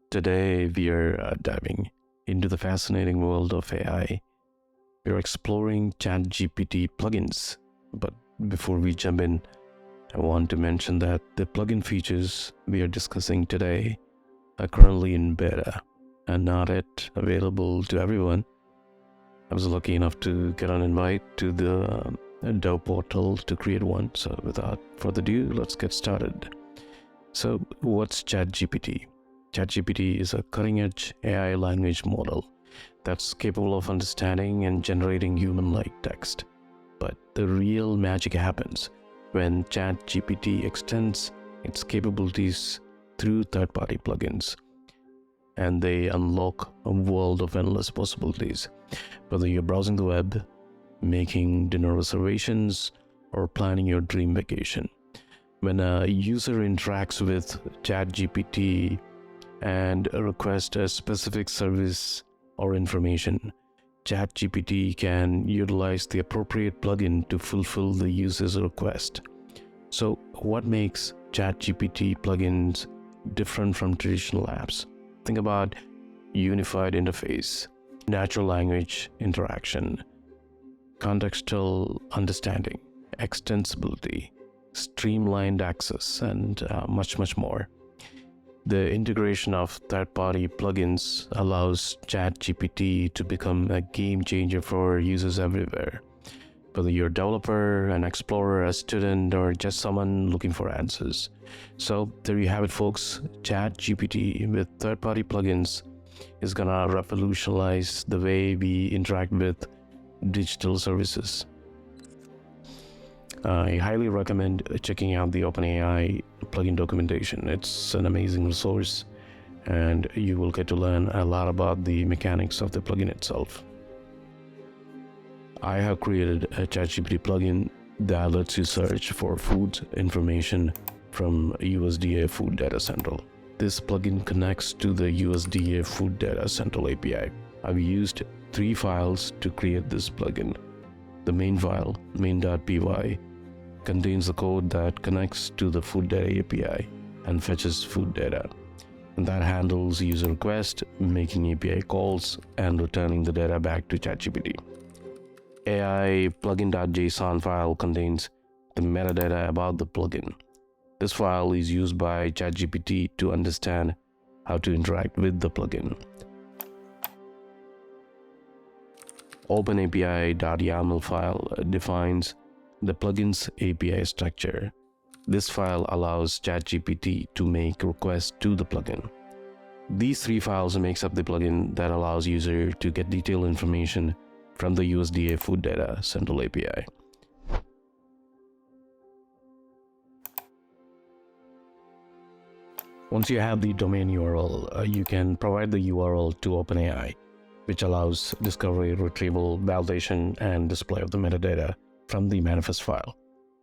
Today, we are diving into the fascinating world of AI. We're exploring ChatGPT plugins. But before we jump in, I want to mention that the plugin features we are discussing today are currently in beta and not yet available to everyone. I was lucky enough to get an invite to the Dove portal to create one. So without further ado, let's get started. So what's ChatGPT? ChatGPT is a cutting-edge AI language model that's capable of understanding and generating human-like text. But the real magic happens when ChatGPT extends its capabilities through third-party plugins, and they unlock a world of endless possibilities. Whether you're browsing the web, making dinner reservations, or planning your dream vacation, when a user interacts with ChatGPT and requests a specific service or information, ChatGPT can utilize the appropriate plugin to fulfill the user's request. So, what makes ChatGPT plugins different from traditional apps? Think about unified interface, natural language interaction, contextual understanding, extensibility, streamlined access, and much more. The integration of third-party plugins allows ChatGPT to become a game changer for users everywhere. Whether you're a developer, an explorer, a student, or just someone looking for answers. So there you have it, folks. ChatGPT with third-party plugins is gonna revolutionize the way we interact with digital services. I highly recommend checking out the OpenAI plugin documentation. It's an amazing resource, and you will get to learn a lot about the mechanics of the plugin itself. I have created a ChatGPT plugin that lets you search for food information from USDA Food Data Central. This plugin connects to the USDA Food Data Central API. I've used 3 files to create this plugin. The main file, main.py, contains the code that connects to the food data API and fetches food data. And that handles user requests, making API calls, and returning the data back to ChatGPT. AI plugin.json file contains the metadata about the plugin. This file is used by ChatGPT to understand how to interact with the plugin. OpenAPI.yaml file defines the plugin's API structure. This file allows ChatGPT to make requests to the plugin. These 3 files makes up the plugin that allows user to get detailed information from the USDA Food Data Central API. Once you have the domain URL, you can provide the URL to OpenAI, which allows discovery, retrieval, validation, and display of the metadata from the manifest file.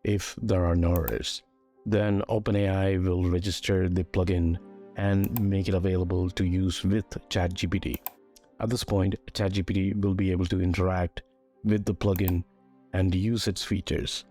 If there are no errors, then OpenAI will register the plugin and make it available to use with ChatGPT. At this point, ChatGPT will be able to interact with the plugin and use its features.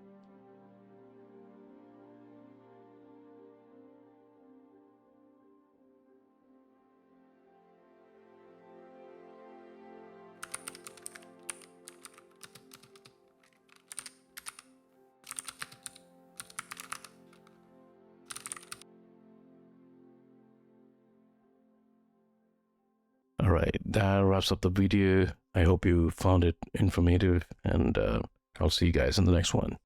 Alright, that wraps up the video. I hope you found it informative, and I'll see you guys in the next one.